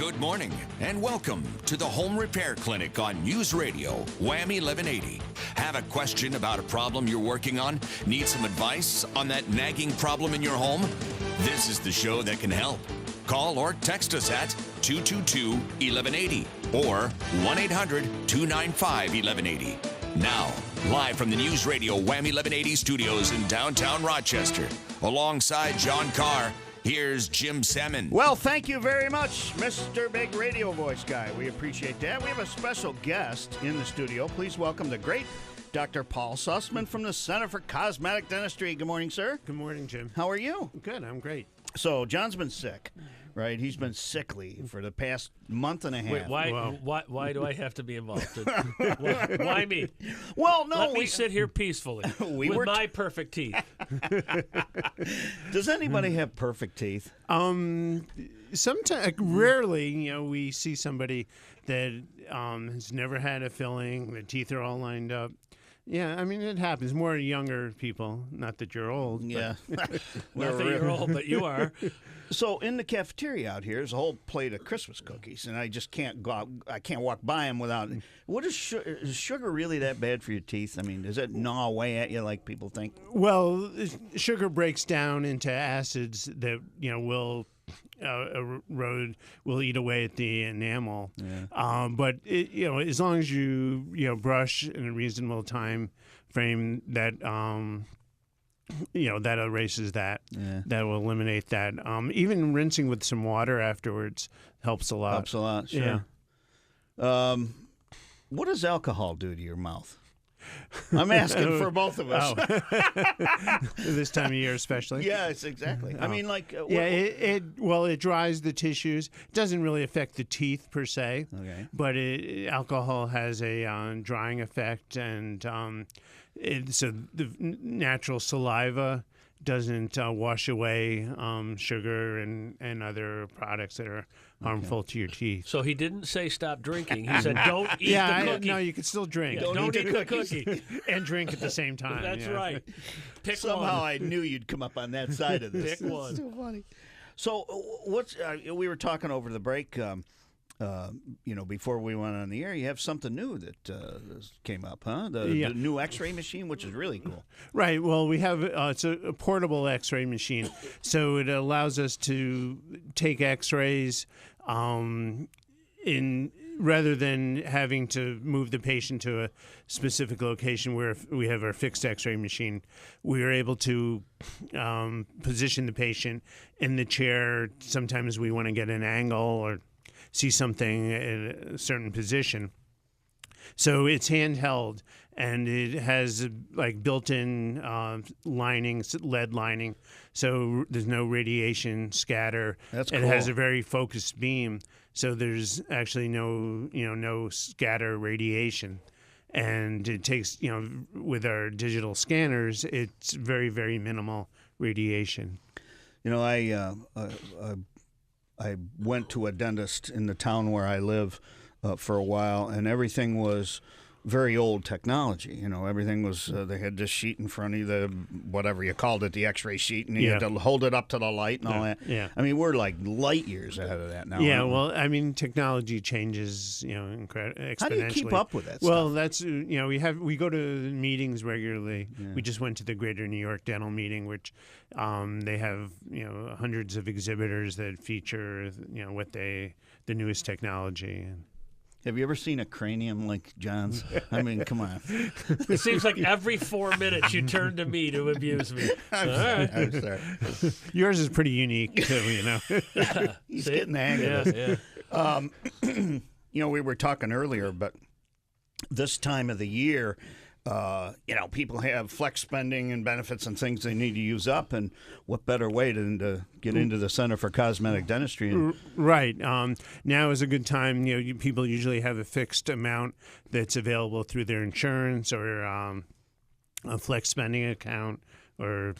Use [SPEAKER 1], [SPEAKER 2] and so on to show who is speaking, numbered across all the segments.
[SPEAKER 1] Good morning and welcome to the Home Repair Clinic on News Radio WHAM 1180. Have a question about a problem you're working on? Need some advice on that nagging problem in your home? This is the show that can help. Call or text us at 222-1180 or 1-800-295-1180. Now, live from the News Radio WHAM 1180 studios in downtown Rochester, alongside John Carr, here's Jim Salmon.
[SPEAKER 2] Well, thank you very much, Mr. Big Radio Voice Guy. We appreciate that. We have a special guest in the studio. Please welcome the great Dr. Paul Sussman from the Center for Cosmetic Dentistry. Good morning, sir.
[SPEAKER 3] Good morning, Jim.
[SPEAKER 2] How are you?
[SPEAKER 3] Good, I'm great.
[SPEAKER 2] So, John's been sick, right? He's been sickly for the past month and a half.
[SPEAKER 4] Wait, why do I have to be involved? Why me?
[SPEAKER 2] Well, no.
[SPEAKER 4] Let me sit here peacefully with my perfect teeth.
[SPEAKER 2] Does anybody have perfect teeth?
[SPEAKER 3] Sometimes, rarely, we see somebody that has never had a filling. The teeth are all lined up. Yeah, I mean, it happens. More younger people. Not that you're old.
[SPEAKER 2] Yeah.
[SPEAKER 4] Not that you're old, but you are.
[SPEAKER 2] So in the cafeteria out here is a whole plate of Christmas cookies, and I just can't go out. I can't walk by them without. What is sugar really that bad for your teeth? I mean, does it gnaw away at you like people think?
[SPEAKER 3] Well, sugar breaks down into acids that will erode, will eat away at the enamel. Yeah. But as long as you brush in a reasonable time frame, that that erases that. Yeah. That will eliminate that. Even rinsing with some water afterwards helps a lot.
[SPEAKER 2] Helps a lot. Sure. Yeah. What does alcohol do to your mouth? I'm asking for both of us.
[SPEAKER 3] This time of year especially.
[SPEAKER 2] Yes, exactly. I mean, like...
[SPEAKER 3] it dries the tissues. It doesn't really affect the teeth per se.
[SPEAKER 2] Okay.
[SPEAKER 3] But alcohol has a drying effect, and so the natural saliva doesn't wash away sugar and other products that are harmful to your teeth.
[SPEAKER 4] So he didn't say stop drinking. He said don't eat the cookie.
[SPEAKER 3] No, you can still drink.
[SPEAKER 4] Yeah, don't eat the cookie.
[SPEAKER 3] And drink at the same time.
[SPEAKER 4] That's right. Pick
[SPEAKER 2] Somehow
[SPEAKER 4] one.
[SPEAKER 2] I knew you'd come up on that side of this.
[SPEAKER 4] Pick one.
[SPEAKER 2] So funny. So what's we were talking over the break, before we went on the air, you have something new that came up, huh? The new X-ray machine, which is really cool.
[SPEAKER 3] Right. Well, we have it's a portable X-ray machine, so it allows us to take X-rays rather than having to move the patient to a specific location where we have our fixed X-ray machine. We are able to position the patient in the chair. Sometimes we want to get an angle or see something in a certain position. So it's handheld, and it has built-in linings, lead lining, so there's no radiation scatter.
[SPEAKER 2] That's cool.
[SPEAKER 3] It has a very focused beam, so there's actually no scatter radiation. And it takes, with our digital scanners, it's very, very minimal radiation.
[SPEAKER 2] I went to a dentist in the town where I live for a while, and everything was very old technology. Everything was, they had this sheet in front of you, the whatever you called it, the X-ray sheet, and you had to hold it up to the light and all that. Yeah. I mean, we're like light years ahead of that now.
[SPEAKER 3] Yeah, well, I mean, technology changes, exponentially.
[SPEAKER 2] How do you keep up with that
[SPEAKER 3] Well,
[SPEAKER 2] stuff?
[SPEAKER 3] that's, we go to meetings regularly. Yeah. We just went to the Greater New York Dental Meeting, which they have, hundreds of exhibitors that feature, the newest technology.
[SPEAKER 2] Have you ever seen a cranium like John's? I mean, come on.
[SPEAKER 4] It seems like every 4 minutes you turn to me to abuse me.
[SPEAKER 2] I'm sorry.
[SPEAKER 3] Yours is pretty unique, too,
[SPEAKER 2] He's getting the hang of this. Yeah. We were talking earlier, but this time of the year, people have flex spending and benefits and things they need to use up, and what better way than to get into the Center for Cosmetic Dentistry?
[SPEAKER 3] Right. Now is a good time. People usually have a fixed amount that's available through their insurance or a flex spending account or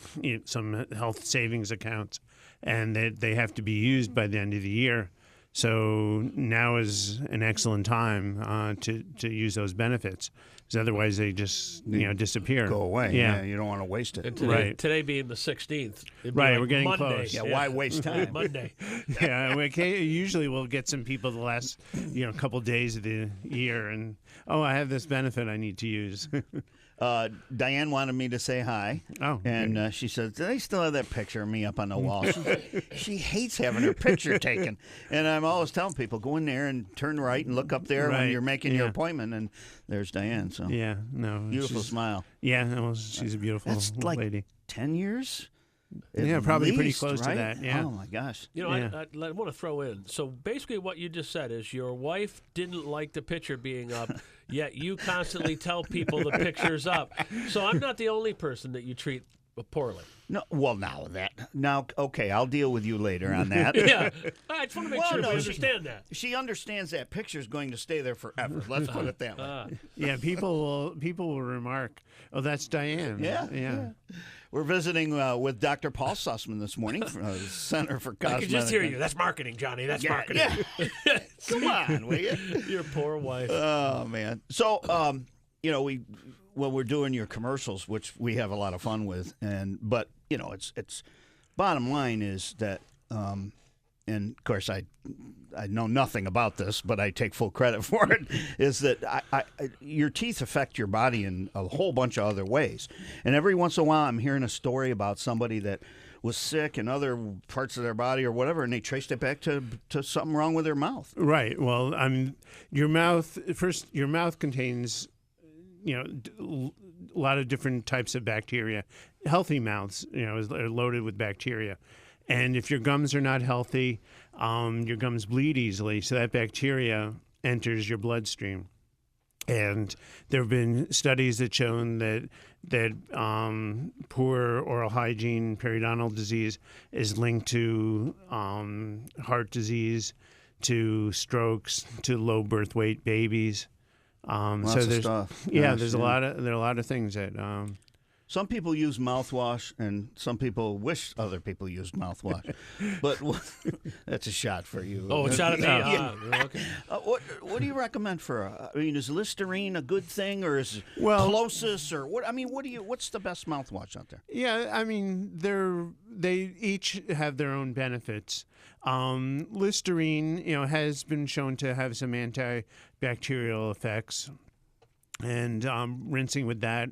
[SPEAKER 3] some health savings accounts, and they have to be used by the end of the year. So now is an excellent time to use those benefits, because otherwise they just disappear.
[SPEAKER 2] Go away.
[SPEAKER 3] Yeah,
[SPEAKER 2] you don't want to waste it.
[SPEAKER 4] And
[SPEAKER 3] Today
[SPEAKER 4] being the 16th.
[SPEAKER 3] Right, we're getting
[SPEAKER 4] Monday.
[SPEAKER 3] close.
[SPEAKER 2] Yeah, why waste time?
[SPEAKER 4] Monday.
[SPEAKER 3] Yeah, usually we'll get some people the last couple days of the year, and I have this benefit I need to use.
[SPEAKER 2] Diane wanted me to say hi.
[SPEAKER 3] Oh,
[SPEAKER 2] and she said, "Do they still have that picture of me up on the wall?" She hates having her picture taken, and I'm always telling people, go in there and turn right and look up there when you're making your appointment, and there's Diane. So beautiful smile.
[SPEAKER 3] Yeah, well, she's a beautiful
[SPEAKER 2] like
[SPEAKER 3] lady.
[SPEAKER 2] 10 years.
[SPEAKER 3] Probably
[SPEAKER 2] least,
[SPEAKER 3] pretty close
[SPEAKER 2] right?
[SPEAKER 3] to that. Yeah.
[SPEAKER 2] Oh my gosh.
[SPEAKER 4] I want to throw in. So basically, what you just said is your wife didn't like the picture being up, yet you constantly tell people the picture's up. So I'm not the only person that you treat poorly.
[SPEAKER 2] No, well, okay, I'll deal with you later on that.
[SPEAKER 4] Yeah, I just want to make sure we understand that.
[SPEAKER 2] She understands that picture's going to stay there forever. Let's put it that way.
[SPEAKER 3] Yeah, people will remark, "Oh, that's Diane."
[SPEAKER 2] Yeah. We're visiting with Dr. Paul Sussman this morning from the Center for Cosmetic.
[SPEAKER 4] I can just hear you. That's marketing, Johnny. That's marketing.
[SPEAKER 2] Yeah. Come on, will you?
[SPEAKER 4] Your poor wife.
[SPEAKER 2] Oh man. So, we're doing your commercials, which we have a lot of fun with, but it's bottom line is that, and of course I know nothing about this, but I take full credit for it, is that your teeth affect your body in a whole bunch of other ways. And every once in a while I'm hearing a story about somebody that was sick in other parts of their body or whatever, and they traced it back to something wrong with their mouth.
[SPEAKER 3] Right. Well, your mouth contains a lot of different types of bacteria. Healthy mouths, are loaded with bacteria. And if your gums are not healthy, your gums bleed easily, so that bacteria enters your bloodstream. And there have been studies that shown that poor oral hygiene, periodontal disease, is linked to heart disease, to strokes, to low birth weight babies.
[SPEAKER 2] Lots of stuff.
[SPEAKER 3] Yeah, there are a lot of things that.
[SPEAKER 2] Some people use mouthwash, and some people wish other people used mouthwash. But that's a shot for you.
[SPEAKER 4] Oh, a shot at me. Okay.
[SPEAKER 2] What do you recommend for? Is Listerine a good thing, or is Closis, or what? What's the best mouthwash out there?
[SPEAKER 3] Yeah, they each have their own benefits. Listerine, has been shown to have some antibacterial effects, and rinsing with that.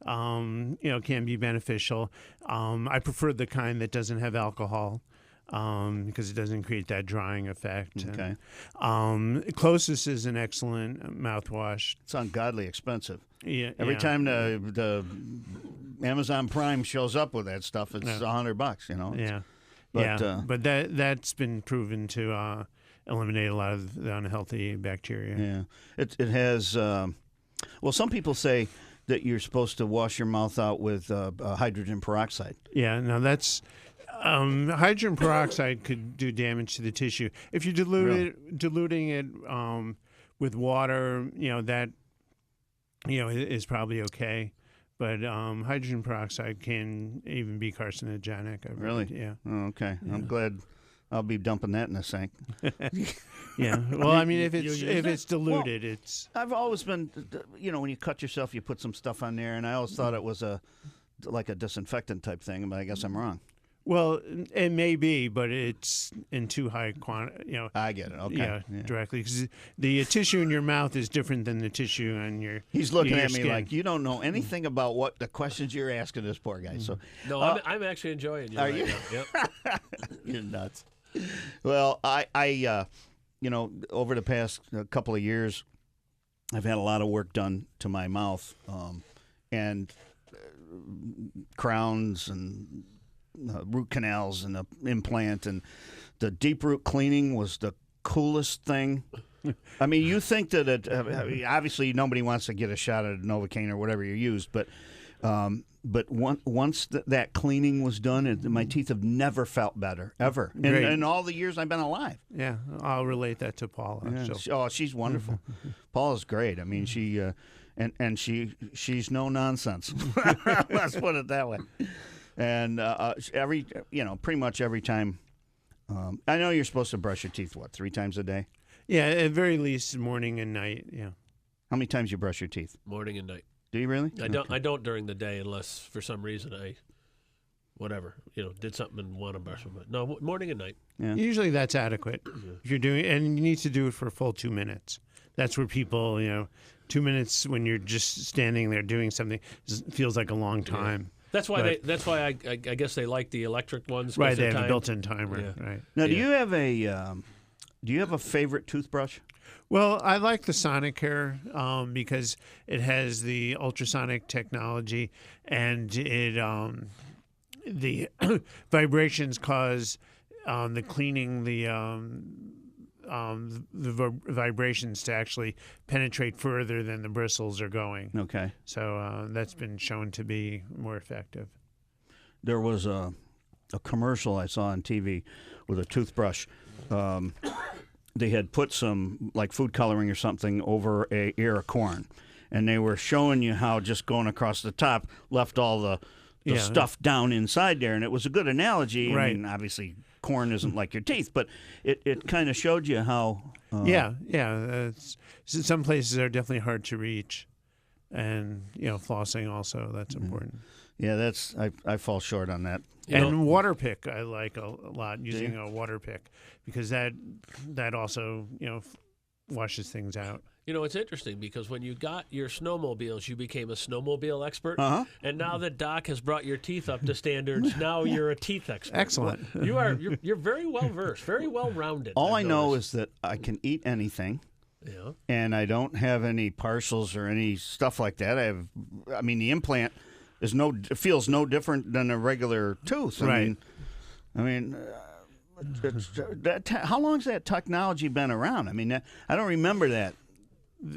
[SPEAKER 3] Can be beneficial. I prefer the kind that doesn't have alcohol because it doesn't create that drying effect.
[SPEAKER 2] Okay.
[SPEAKER 3] Closis is an excellent mouthwash.
[SPEAKER 2] It's ungodly expensive.
[SPEAKER 3] Yeah.
[SPEAKER 2] Every time the Amazon Prime shows up with that stuff, it's $100.
[SPEAKER 3] Yeah.
[SPEAKER 2] But
[SPEAKER 3] that's been proven to eliminate a lot of the unhealthy bacteria.
[SPEAKER 2] Yeah. It has. Some people say that you're supposed to wash your mouth out with hydrogen peroxide.
[SPEAKER 3] Yeah, now that's hydrogen peroxide could do damage to the tissue. If you're diluting it with water, that is probably okay. But hydrogen peroxide can even be carcinogenic.
[SPEAKER 2] Really?
[SPEAKER 3] Yeah.
[SPEAKER 2] Oh, okay. Yeah. I'm glad. I'll be dumping that in the sink.
[SPEAKER 3] Yeah. Well, if it's diluted, it's.
[SPEAKER 2] I've always been, when you cut yourself, you put some stuff on there, and I always thought it was like a disinfectant type thing, but I guess I'm wrong.
[SPEAKER 3] Well, it may be, but it's in too high quantity.
[SPEAKER 2] I get it. Okay.
[SPEAKER 3] Yeah. Directly, because the tissue in your mouth is different than the tissue on your.
[SPEAKER 2] He's looking
[SPEAKER 3] your
[SPEAKER 2] at me
[SPEAKER 3] skin.
[SPEAKER 2] like you don't know anything about what the questions you're asking this poor guy. So.
[SPEAKER 4] No, I'm actually enjoying you.
[SPEAKER 2] Are you?
[SPEAKER 4] Now. Yep.
[SPEAKER 2] You're nuts. Well, I over the past couple of years, I've had a lot of work done to my mouth, and crowns and root canals and the implant, and the deep root cleaning was the coolest thing. You think that obviously nobody wants to get a shot at Novocaine or whatever you used, but once that cleaning was done, my teeth have never felt better, ever. In all the years I've been alive.
[SPEAKER 3] Yeah, I'll relate that to Paula.
[SPEAKER 2] Yeah. She's wonderful. Paula's great. She she's no nonsense. Let's put it that way. And pretty much every time I know you're supposed to brush your teeth, 3 times a day?
[SPEAKER 3] Yeah, at very least morning and night. Yeah.
[SPEAKER 2] How many times you brush your teeth?
[SPEAKER 4] Morning and night.
[SPEAKER 2] Do you really?
[SPEAKER 4] I don't during the day unless for some reason I did something and want to brush them. But no, morning and night.
[SPEAKER 2] Yeah.
[SPEAKER 3] Usually that's adequate. If you're doing, and you need to do it for a full 2 minutes. That's where people, 2 minutes when you're just standing there doing something feels like a long time.
[SPEAKER 4] Yeah. That's why I guess they like the electric ones.
[SPEAKER 3] Right, they have a built-in timer.
[SPEAKER 4] Yeah.
[SPEAKER 3] Right.
[SPEAKER 2] Now, do you have a favorite toothbrush?
[SPEAKER 3] Well, I like the Sonicare because it has the ultrasonic technology, and the vibrations cause the cleaning the vibrations to actually penetrate further than the bristles are going.
[SPEAKER 2] Okay.
[SPEAKER 3] So that's been shown to be more effective.
[SPEAKER 2] There was a commercial I saw on TV with a toothbrush. They had put some like food coloring or something over a ear of corn, and they were showing you how just going across the top left all the stuff down inside there, and it was a good analogy.
[SPEAKER 3] Right.
[SPEAKER 2] I mean, obviously, corn isn't like your teeth, but it kind of showed you how.
[SPEAKER 3] Some places are definitely hard to reach, and flossing also that's important.
[SPEAKER 2] Yeah, I fall short on that.
[SPEAKER 3] And water pick I like a lot, using a water pick, because that also washes things out.
[SPEAKER 4] It's interesting because when you got your snowmobiles, you became a snowmobile expert, and now that Doc has brought your teeth up to standards, now you're a teeth expert.
[SPEAKER 3] Excellent.
[SPEAKER 4] Well, you're very well versed, very well rounded.
[SPEAKER 2] All I know is that I can eat anything.
[SPEAKER 4] Yeah.
[SPEAKER 2] And I don't have any partials or any stuff like that. The implant feels no different than a regular tooth.
[SPEAKER 3] Right.
[SPEAKER 2] How long has that technology been around? I don't remember that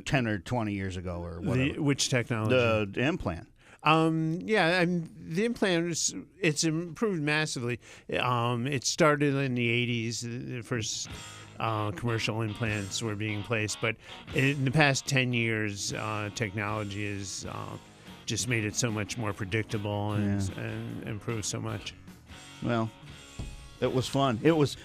[SPEAKER 2] 10 or 20 years ago or whatever.
[SPEAKER 3] Which technology?
[SPEAKER 2] The implant.
[SPEAKER 3] The implant it's improved massively. It started in the 80s. The first commercial implants were being placed, but in the past 10 years, technology has just made it so much more predictable and improved so much.
[SPEAKER 2] Well, it was fun. Let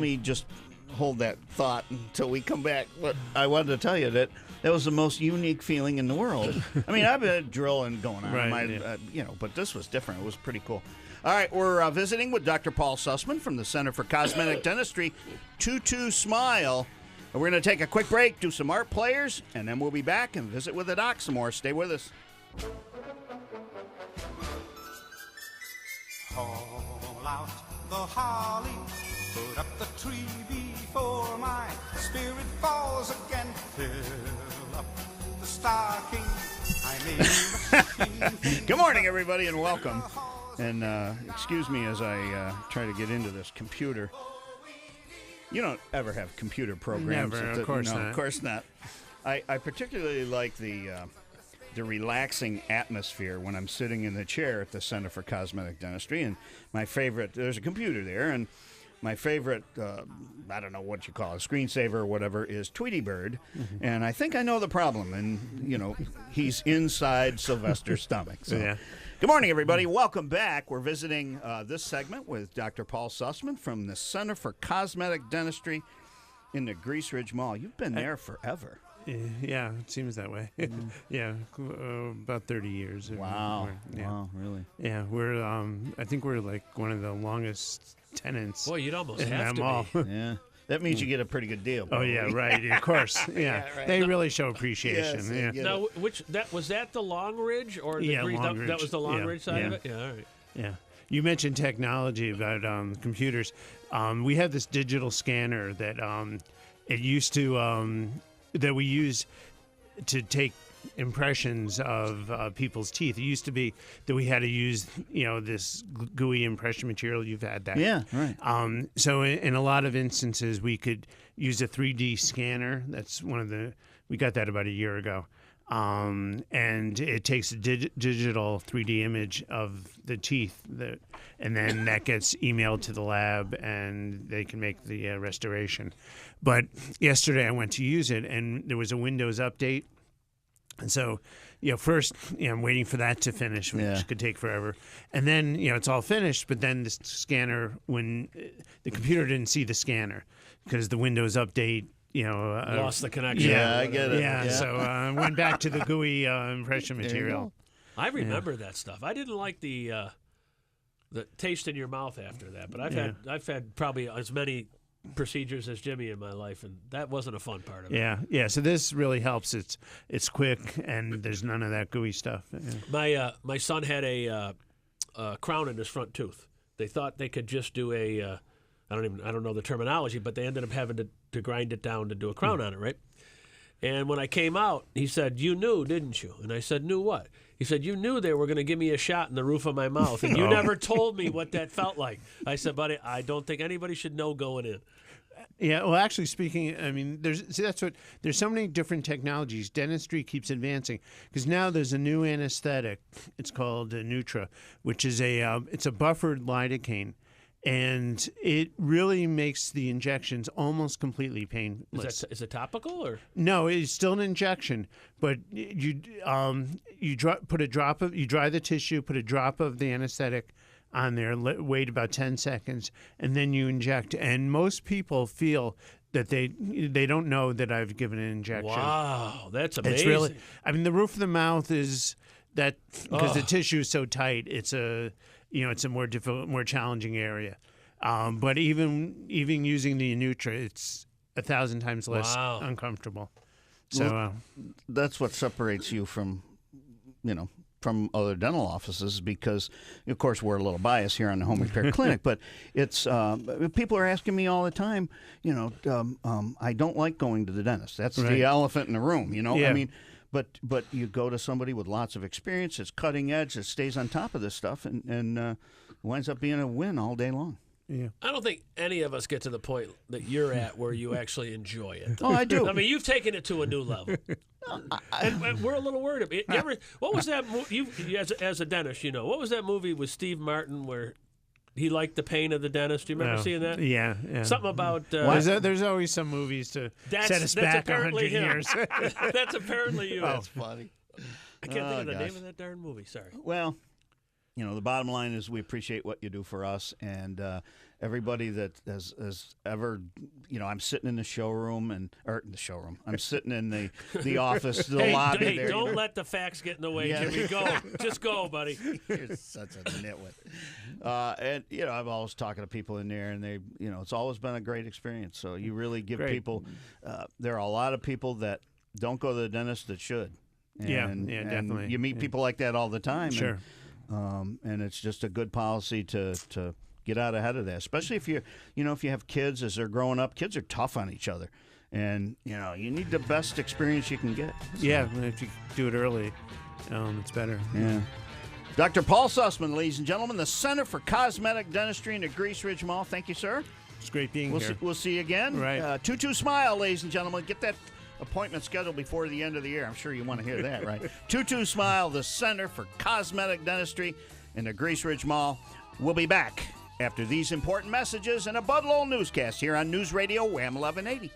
[SPEAKER 2] me just hold that thought until we come back. But I wanted to tell you that was the most unique feeling in the world. I've been drilling going on,
[SPEAKER 3] right,
[SPEAKER 2] but this was different. It was pretty cool. All right, we're visiting with Dr. Paul Sussman from the Center for Cosmetic Dentistry, 22 Smile. And we're going to take a quick break, do some art players, and then we'll be back and visit with the doc some more. Stay with us.
[SPEAKER 5] Haul out the holly, put up the tree before my spirit falls again. Fill up the stocking.
[SPEAKER 2] Good morning, everybody, and welcome. And excuse me as I try to get into this computer. You don't ever have computer programs.
[SPEAKER 3] Never, of course not.
[SPEAKER 2] Of course not. I particularly like the relaxing atmosphere when I'm sitting in the chair at the Center for Cosmetic Dentistry. And my favorite, there's a computer there, and my favorite, I don't know what you call it, screensaver or whatever, is Tweety Bird. Mm-hmm. And I think I know the problem. And, he's inside Sylvester's stomach. So.
[SPEAKER 3] Yeah.
[SPEAKER 2] Good morning, everybody. Welcome back. We're visiting this segment with Dr. Paul Sussman from the Center for Cosmetic Dentistry in the Grease Ridge Mall. You've been there forever.
[SPEAKER 3] Yeah, it seems that way. Yeah, about 30 years.
[SPEAKER 2] Wow.
[SPEAKER 3] Yeah.
[SPEAKER 2] Wow, really?
[SPEAKER 3] Yeah, we're. I think we're like one of the longest tenants.
[SPEAKER 4] Boy, you'd almost
[SPEAKER 3] in
[SPEAKER 4] have
[SPEAKER 3] that mall.
[SPEAKER 4] to
[SPEAKER 2] Yeah. That means you get a pretty good deal.
[SPEAKER 3] Oh yeah, right. Of course. Yeah,
[SPEAKER 2] right.
[SPEAKER 3] They really show appreciation.
[SPEAKER 2] Yes,
[SPEAKER 3] yeah.
[SPEAKER 4] Now, was that the Long Ridge or the Grease?
[SPEAKER 3] Long Ridge.
[SPEAKER 4] That was the Long Ridge side of it.
[SPEAKER 3] Yeah,
[SPEAKER 4] all right.
[SPEAKER 3] Yeah. You mentioned technology about computers. We have this digital scanner that it used to that we use to take impressions of people's teeth. It used to be that we had to use, this gooey impression material. You've had that.
[SPEAKER 2] Yeah, right.
[SPEAKER 3] So in a lot of instances, we could use a 3D scanner. That's we got that about a year ago. And it takes a digital 3D image of the teeth, and then that gets emailed to the lab, and they can make the restoration. But yesterday I went to use it, and there was a Windows update, And so, first, I'm waiting for that to finish, which could take forever. And then, it's all finished, but then the scanner, when the computer didn't see the scanner because the Windows update,
[SPEAKER 4] lost the connection.
[SPEAKER 2] Yeah, I get it.
[SPEAKER 3] Yeah, so I went back to the GUI impression material.
[SPEAKER 4] I remember that stuff. I didn't like the taste in your mouth after that, but I've had probably as many procedures as Jimmy in my life, and that wasn't a fun part of it.
[SPEAKER 3] Yeah. So this really helps. It's quick, and there's none of that gooey stuff. Yeah.
[SPEAKER 4] My son had a crown in his front tooth. They thought they could just do I don't know the terminology, but they ended up having to grind it down to do a crown on it, right? And when I came out, he said, "You knew, didn't you?" And I said, "Knew what?" He said, "You knew they were going to give me a shot in the roof of my mouth, and you never told me what that felt like." I said, "Buddy, I don't think anybody should know going in."
[SPEAKER 3] Yeah, well, actually speaking, I mean, there's so many different technologies. Dentistry keeps advancing because now there's a new anesthetic. It's called Nutra, which is it's a buffered lidocaine. And it really makes the injections almost completely painless.
[SPEAKER 4] Is it topical or
[SPEAKER 3] no? It's still an injection, but you dry the tissue, put a drop of the anesthetic on there, wait about 10 seconds, and then you inject. And most people feel that they don't know that I've given an injection.
[SPEAKER 4] Wow, that's amazing.
[SPEAKER 3] It's really, I mean, the roof of the mouth is that because the tissue is so tight. It's a more difficult, more challenging area. But even using the Nutra, it's 1,000 times less uncomfortable. So
[SPEAKER 2] that's what separates you from other dental offices because, of course, we're a little biased here on the Home Repair Clinic. But it's people are asking me all the time. I don't like going to the dentist. That's the elephant in the room.
[SPEAKER 3] Yeah.
[SPEAKER 2] I mean. But you go to somebody with lots of experience, it's cutting edge, it stays on top of this stuff, and winds up being a win all day long.
[SPEAKER 3] Yeah.
[SPEAKER 4] I don't think any of us get to the point that you're at where you actually enjoy it.
[SPEAKER 2] Oh, I do.
[SPEAKER 4] I mean, you've taken it to a new level. And we're a little worried about it. What was that movie? As a dentist, what was that movie with Steve Martin where he liked the pain of the dentist? Do you remember seeing that?
[SPEAKER 3] Yeah.
[SPEAKER 4] Something about...
[SPEAKER 3] there's always some movies to set us back 100 years.
[SPEAKER 4] That's apparently you.
[SPEAKER 2] That's funny.
[SPEAKER 4] I can't think of the name of that darn movie. Sorry.
[SPEAKER 2] Well, the bottom line is we appreciate what you do for us, and everybody that has ever, I'm sitting in the showroom I'm sitting in the office, the lobby.
[SPEAKER 4] Hey,
[SPEAKER 2] there,
[SPEAKER 4] don't let the facts get in the way, Jimmy. Go, just go, buddy.
[SPEAKER 2] You're such a nitwit. And I'm always talking to people in there, and they, it's always been a great experience. So you really give people. There are a lot of people that don't go to the dentist that should. And,
[SPEAKER 3] definitely.
[SPEAKER 2] You meet people like that all the time.
[SPEAKER 3] Sure.
[SPEAKER 2] And it's just a good policy to get out ahead of that, especially if if you have kids as they're growing up. Kids are tough on each other, and you need the best experience you can get. So.
[SPEAKER 3] Yeah, if you do it early, it's better.
[SPEAKER 2] Yeah. Dr. Paul Sussman, ladies and gentlemen, the Center for Cosmetic Dentistry in the Grease Ridge Mall. Thank you, sir.
[SPEAKER 3] It's great being here.
[SPEAKER 2] We'll see you again.
[SPEAKER 3] Right.
[SPEAKER 2] 22 Smile, ladies and gentlemen. Get that appointment scheduled before the end of the year. I'm sure you want to hear that, right? 22 Smile, the Center for Cosmetic Dentistry in the Grease Ridge Mall. We'll be back after these important messages and a Bud Lowell newscast here on News Radio WHAM 1180.